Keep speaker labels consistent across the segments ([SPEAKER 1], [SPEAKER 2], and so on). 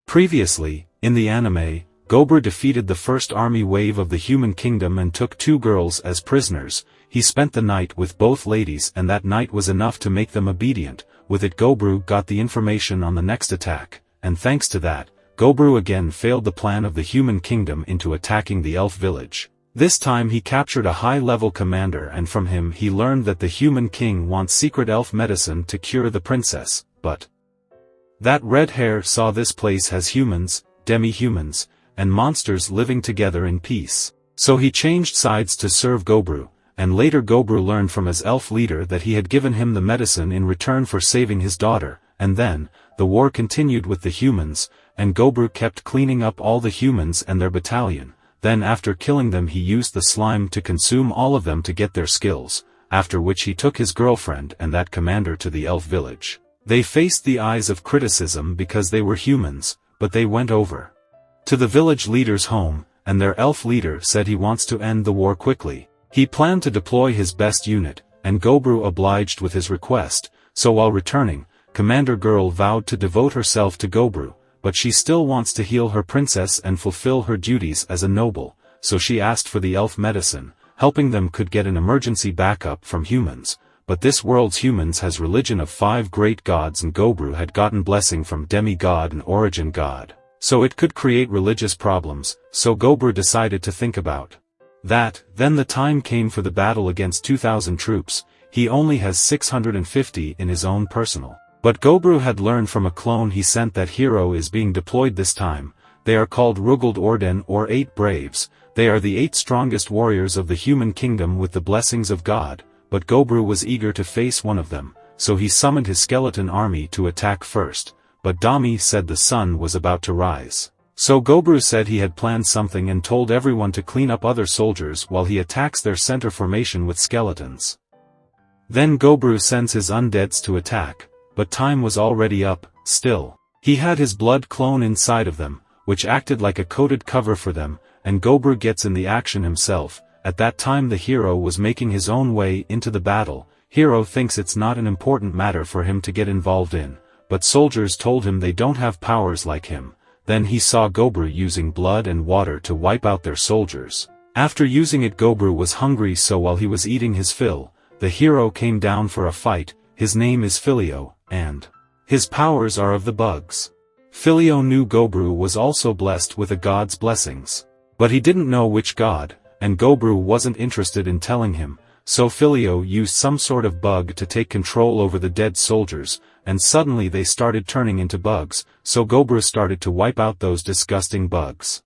[SPEAKER 1] Previously, in the anime, Gobru defeated the first army wave of the human kingdom and took 2 girls as prisoners. He spent the night with both ladies and that night was enough to make them obedient. With it Gobru got the information on the next attack, and thanks to that, Gobru again failed the plan of the human kingdom into attacking the elf village. This time he captured a high-level commander and from him he learned that the human king wants secret elf medicine to cure the princess, but that red hair saw this place has humans, demi-humans, and monsters living together in peace. So he changed sides to serve Gobru, and later Gobru learned from his elf leader that he had given him the medicine in return for saving his daughter, and then, the war continued with the humans, and Gobru kept cleaning up all the humans and their battalion. Then after killing them he used the slime to consume all of them to get their skills, after which he took his girlfriend and that commander to the elf village. They faced the eyes of criticism because they were humans, but they went over to the village leader's home, and their elf leader said he wants to end the war quickly. He planned to deploy his best unit, and Gobru obliged with his request, so while returning, Commander Girl vowed to devote herself to Gobru, but she still wants to heal her princess and fulfill her duties as a noble, so she asked for the elf medicine. Helping them could get an emergency backup from humans, but this world's humans has religion of 5 great gods and Gobru had gotten blessing from demigod and origin god. So it could create religious problems, so Gobru decided to think about that. Then the time came for the battle against 2,000 troops. He only has 650 in his own personal. But Gobru had learned from a clone he sent that hero is being deployed this time. They are called Rugald Orden or 8 Braves. They are the 8 strongest warriors of the human kingdom with the blessings of God, but Gobru was eager to face one of them, so he summoned his skeleton army to attack first. But Dami said the sun was about to rise. So Gobru said he had planned something and told everyone to clean up other soldiers while he attacks their center formation with skeletons. Then Gobru sends his undeads to attack, but time was already up. Still, he had his blood clone inside of them, which acted like a coated cover for them, and Gobru gets in the action himself. At that time the hero was making his own way into the battle. Hero thinks it's not an important matter for him to get involved in, but soldiers told him they don't have powers like him. Then he saw Gobru using blood and water to wipe out their soldiers. After using it Gobru was hungry, so while he was eating his fill, the hero came down for a fight. His name is Filio, and his powers are of the bugs. Filio knew Gobru was also blessed with a god's blessings, but he didn't know which god, and Gobru wasn't interested in telling him, so Filio used some sort of bug to take control over the dead soldiers, and suddenly they started turning into bugs, so Gobru started to wipe out those disgusting bugs.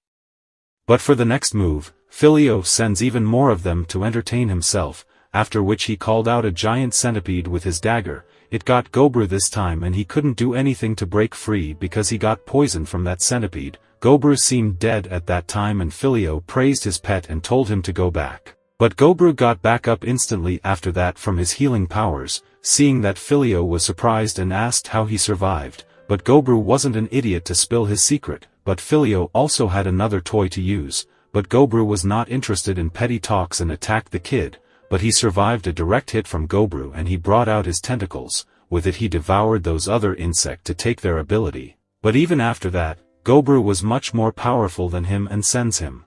[SPEAKER 1] But for the next move, Filio sends even more of them to entertain himself, after which he called out a giant centipede with his dagger. It got Gobru this time and he couldn't do anything to break free because he got poisoned from that centipede. Gobru seemed dead at that time and Filio praised his pet and told him to go back. But Gobru got back up instantly after that from his healing powers. Seeing that, Filio was surprised and asked how he survived, but Gobru wasn't an idiot to spill his secret. But Filio also had another toy to use, but Gobru was not interested in petty talks and attacked the kid, but he survived a direct hit from Gobru and he brought out his tentacles. With it he devoured those other insects to take their ability. But even after that, Gobru was much more powerful than him and sends him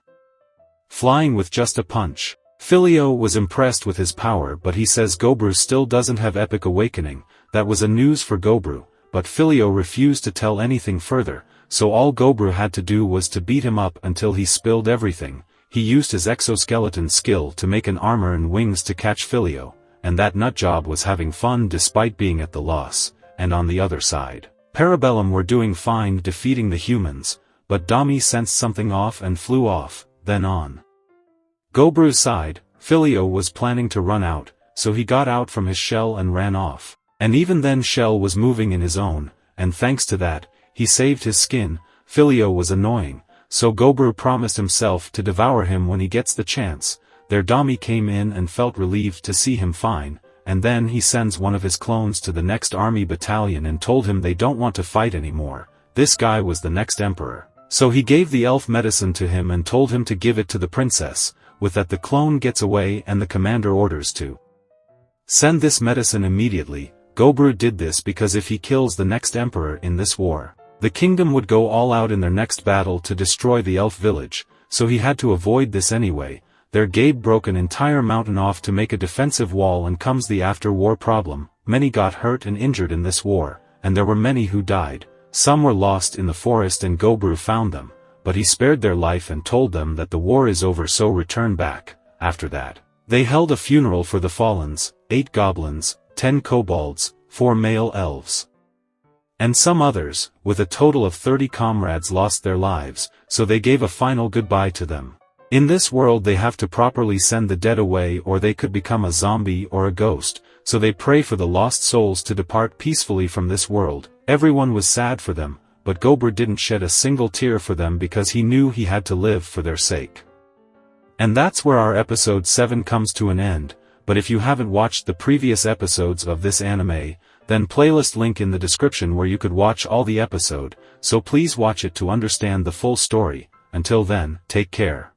[SPEAKER 1] flying with just a punch. Filio was impressed with his power, but he says Gobru still doesn't have epic awakening. That was a news for Gobru, but Filio refused to tell anything further, so all Gobru had to do was to beat him up until he spilled everything. He used his exoskeleton skill to make an armor and wings to catch Filio, and that nutjob was having fun despite being at the loss. And on the other side, Parabellum were doing fine defeating the humans, but Dami sensed something off and flew off. Then on Gobru's side, Filio was planning to run out, so he got out from his shell and ran off. And even then Shell was moving in his own, and thanks to that, he saved his skin. Filio was annoying, so Gobru promised himself to devour him when he gets the chance. Their Dami came in and felt relieved to see him fine, and then he sends one of his clones to the next army battalion and told him they don't want to fight anymore. This guy was the next emperor, so he gave the elf medicine to him and told him to give it to the princess. With that the clone gets away and the commander orders to send this medicine immediately. Gobru did this because if he kills the next emperor in this war, The kingdom would go all out in their next battle to destroy the elf village, so he had to avoid this anyway. There Gabe broke an entire mountain off to make a defensive wall, and comes the after-war problem. Many got hurt and injured in this war, and there were many who died. Some were lost in the forest and Gobru found them, but he spared their life and told them that the war is over, so return back. After that, they held a funeral for the fallens, 8 goblins, 10 kobolds, 4 male elves, and some others, with a total of 30 comrades lost their lives, so they gave a final goodbye to them. In this world they have to properly send the dead away, or they could become a zombie or a ghost, so they pray for the lost souls to depart peacefully from this world. Everyone was sad for them, but Gobru didn't shed a single tear for them because he knew he had to live for their sake. And that's where our episode 7 comes to an end. But if you haven't watched the previous episodes of this anime, then playlist link in the description where you could watch all the episode, so please watch it to understand the full story. Until then, take care.